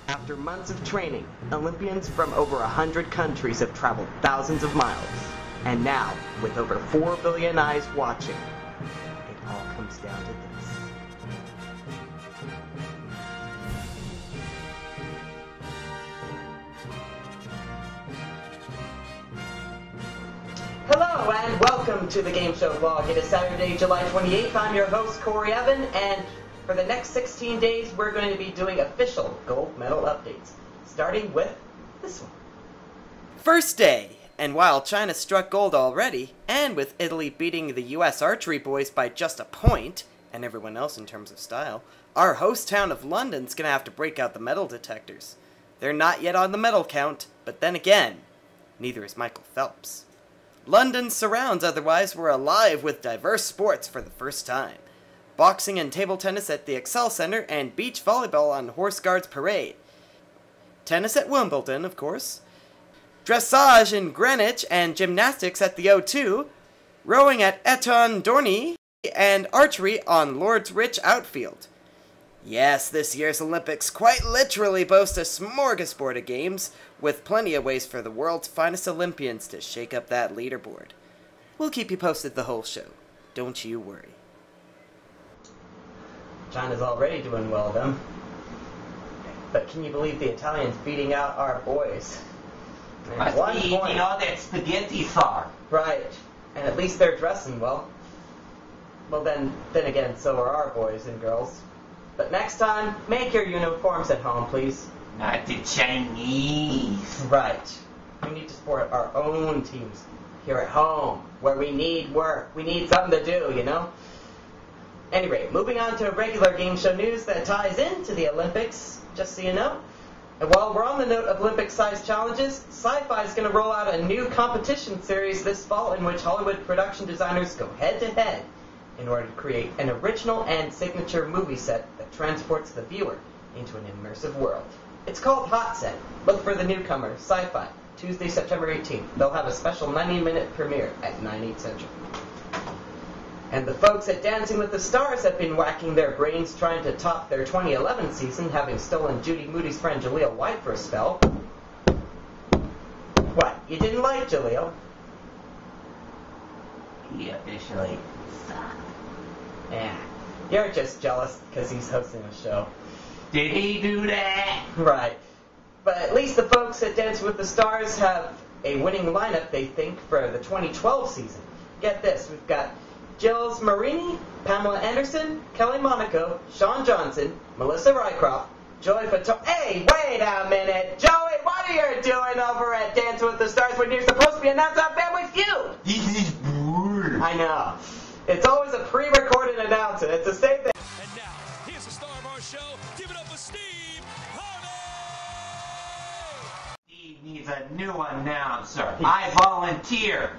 After months of training, Olympians from over 100 countries have traveled thousands of miles. And now, with over 4 billion eyes watching, it all comes down to this. Hello and welcome to the Game Show vlog. It is Saturday, July 28th. I'm your host, Corey Evan, and for the next 16 days, we're going to be doing official gold medal updates, starting with this one. First day, and while China struck gold already, and with Italy beating the US archery boys by just a point, and everyone else in terms of style, our host town of London's going to have to break out the medal detectors. They're not yet on the medal count, but then again, neither is Michael Phelps. London's surrounds otherwise were alive with diverse sports for the first time. Boxing and table tennis at the Excel Center, and beach volleyball on Horse Guards Parade. Tennis at Wimbledon, of course. Dressage in Greenwich, and gymnastics at the O2. Rowing at Eton Dorney, and archery on Lord's Rich Outfield. Yes, this year's Olympics quite literally boast a smorgasbord of games, with plenty of ways for the world's finest Olympians to shake up that leaderboard. We'll keep you posted the whole show. Don't you worry. China's already doing well, then. But can you believe the Italians beating out our boys? Must be eating all that spaghetti sauce. Right. And at least they're dressing well. Well, then again, so are our boys and girls. But next time, make your uniforms at home, please. Not the Chinese. Right. We need to support our own teams here at home, where we need work. We need something to do, you know? Anyway, moving on to regular game show news that ties into the Olympics, just so you know. And while we're on the note of Olympic-sized challenges, Sci-Fi is going to roll out a new competition series this fall in which Hollywood production designers go head-to-head in order to create an original and signature movie set that transports the viewer into an immersive world. It's called Hot Set. Look for the newcomer, Sci-Fi, Tuesday, September 18th. They'll have a special 90-minute premiere at 9/8 Central. And the folks at Dancing with the Stars have been whacking their brains trying to top their 2011 season, having stolen Judy Moody's friend Jaleel White for a spell. What, you didn't like Jaleel? He officially sucked. Yeah, you're just jealous because he's hosting a show. Did he do that? Right. But at least the folks at Dancing with the Stars have a winning lineup, they think, for the 2012 season. Get this, we've got Gilles Marini, Pamela Anderson, Kelly Monaco, Sean Johnson, Melissa Rycroft, Joey Fatone. Hey, wait a minute! Joey, what are you doing over at Dancing with the Stars when you're supposed to be announcing on Family Feud? This is weird. I know. It's always a pre-recorded announcement. It's the same thing. And now, here's the star of our show. Give it up for Steve Harvey! Steve needs a new announcer. I volunteer.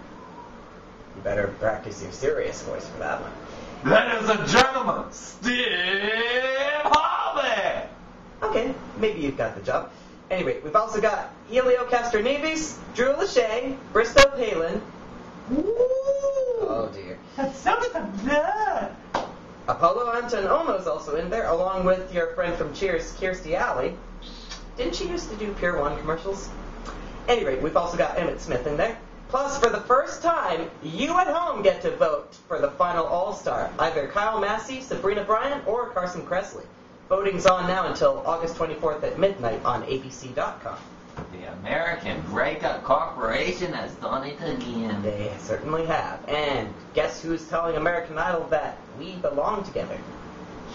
You better practice your serious voice for that one. Ladies and gentlemen, Steve Harvey! Okay, maybe you've got the job. Anyway, we've also got Helio Castroneves, Drew Lachey, Bristow Palin. Oh dear. That's so good. Apollo Antonomo's also in there, along with your friend from Cheers, Kirstie Alley. Didn't she used to do Pier 1 commercials? Anyway, we've also got Emmett Smith in there. Plus, for the first time, you at home get to vote for the final All-Star. Either Kyle Massey, Sabrina Bryant, or Carson Kressley. Voting's on now until August 24th at midnight on abc.com. The American Breakup Corporation has done it again. They certainly have. And guess who's telling American Idol that we belong together?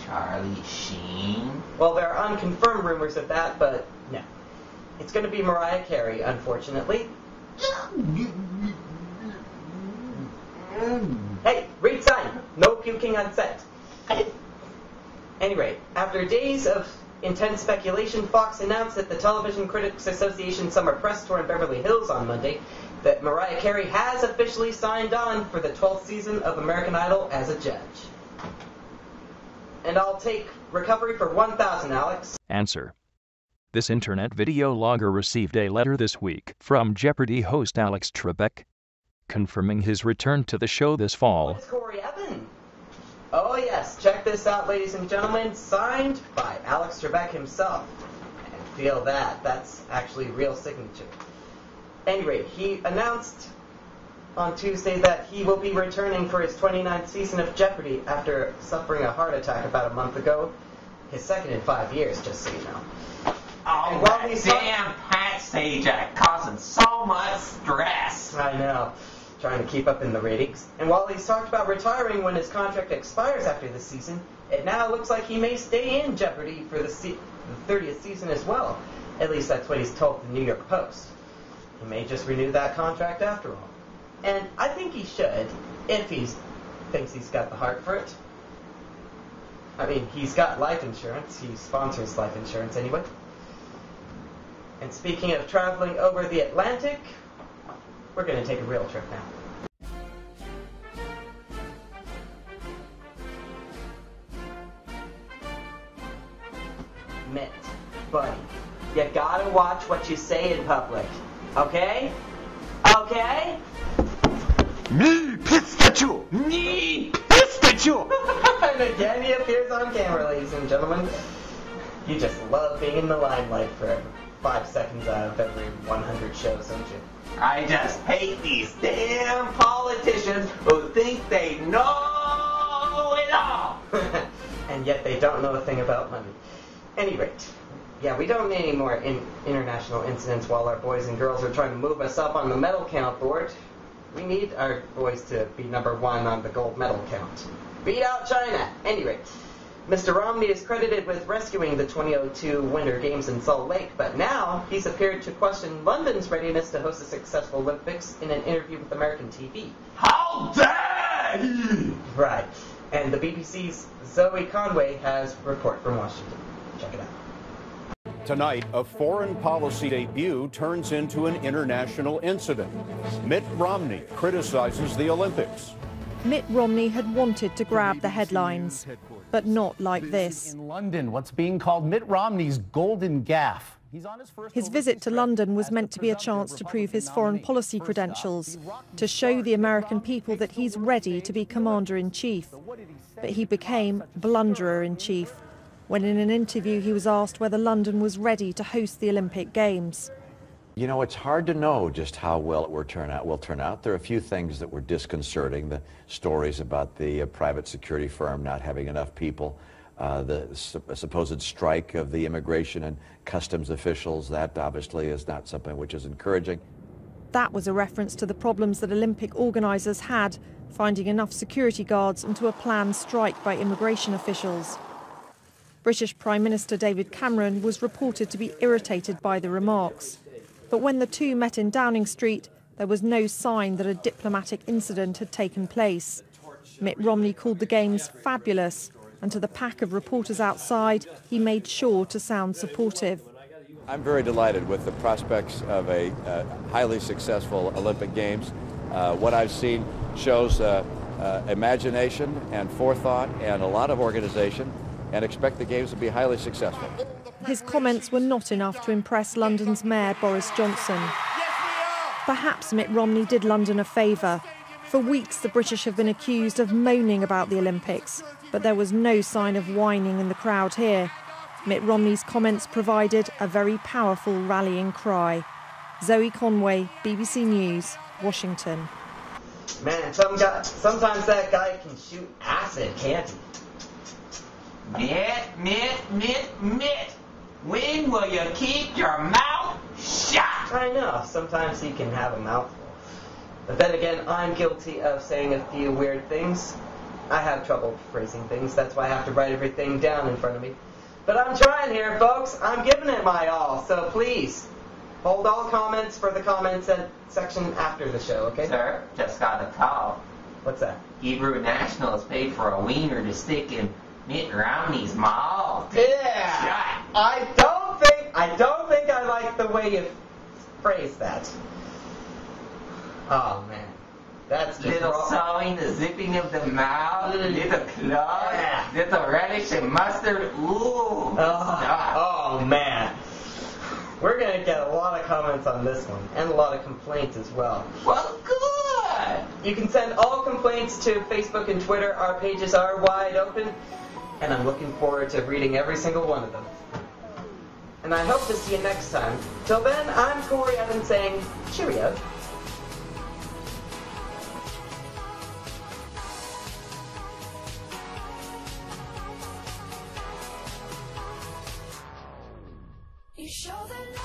Charlie Sheen? Well, there are unconfirmed rumors of that, but no. It's going to be Mariah Carey, unfortunately. Hey, read sign. No puking on set. Anyway, after days of intense speculation, Fox announced at the Television Critics Association Summer Press Tour in Beverly Hills on Monday that Mariah Carey has officially signed on for the 12th season of American Idol as a judge. And I'll take recovery for 1,000, Alex. Answer. This internet video logger received a letter this week from Jeopardy host Alex Trebek, confirming his return to the show this fall. It's Corey Evan. Oh yes, check this out, ladies and gentlemen. Signed by Alex Trebek himself. And feel that. That's actually real signature. Anyway, he announced on Tuesday that he will be returning for his 29th season of Jeopardy after suffering a heart attack about a month ago. His second in 5 years, just so you know. Oh, And while that he's damn Pat Sajak causing so much stress. I know, trying to keep up in the ratings. And while he's talked about retiring when his contract expires after this season, it now looks like he may stay in Jeopardy for the 30th season as well. At least that's what he's told the New York Post. He may just renew that contract after all. And I think he should, if he thinks he's got the heart for it. I mean, he's got life insurance. He sponsors life insurance anyway. And speaking of traveling over the Atlantic, we're going to take a real trip now. Mitt, buddy, you gotta watch what you say in public, okay? Okay? Me pistachio! Me pistachio! And again he appears on camera, ladies and gentlemen. You just love being in the limelight for 5 seconds out of every 100 shows, don't you? I just hate these damn politicians who think they know it all. And yet they don't know a thing about money. Any rate, yeah, we don't need any more international incidents while our boys and girls are trying to move us up on the medal count board. We need our boys to be number 1 on the gold medal count. Beat out China. Any rate, Mr. Romney is credited with rescuing the 2002 Winter Games in Salt Lake, but now he's appeared to question London's readiness to host a successful Olympics in an interview with American TV. How dare he! Right. And the BBC's Zoe Conway has a report from Washington. Check it out. Tonight, a foreign policy debut turns into an international incident. Mitt Romney criticizes the Olympics. Mitt Romney had wanted to grab the headlines, but not like this. In London, what's being called Mitt Romney's golden gaffe. His visit to London was meant to be a chance to prove his foreign policy credentials, to show the American people that he's ready to be commander-in-chief. But he became blunderer-in-chief when in an interview he was asked whether London was ready to host the Olympic Games. You know, it's hard to know just how well it will turn out. There are a few things that were disconcerting. The stories about the private security firm not having enough people, the supposed strike of the immigration and customs officials, that obviously is not something which is encouraging. That was a reference to the problems that Olympic organisers had finding enough security guards and to a planned strike by immigration officials. British Prime Minister David Cameron was reported to be irritated by the remarks. But when the two met in Downing Street, there was no sign that a diplomatic incident had taken place. Mitt Romney called the Games fabulous, and to the pack of reporters outside, he made sure to sound supportive. I'm very delighted with the prospects of a highly successful Olympic Games. What I've seen shows imagination and forethought and a lot of organization, and expect the Games to be highly successful. His comments were not enough to impress London's Mayor Boris Johnson. Perhaps Mitt Romney did London a favour. For weeks the British have been accused of moaning about the Olympics, but there was no sign of whining in the crowd here. Mitt Romney's comments provided a very powerful rallying cry. Zoe Conway, BBC News, Washington. Man, sometimes that guy can shoot acid, can't he? Mitt, when will you keep your mouth shut? I know, sometimes he can have a mouthful. But then again, I'm guilty of saying a few weird things. I have trouble phrasing things, that's why I have to write everything down in front of me. But I'm trying here, folks. I'm giving it my all, so please, hold all comments for the comments section after the show, okay? Sir, just got a call. What's that? Hebrew Nationals paid for a wiener to stick in Mitt Romney's mouth. Yeah. Shut. I don't think I like the way you phrased that. Oh man, that's just little wrong. sewing, the zipping of the mouth, little clove, Yeah. little relish and mustard. Ooh. Stop. Oh man, we're gonna get a lot of comments on this one and a lot of complaints as well. Well, good. You can send all complaints to Facebook and Twitter. Our pages are wide open, and I'm looking forward to reading every single one of them. And and I hope to see you next time. Till then, I'm Corey Evans saying cheerio. You show the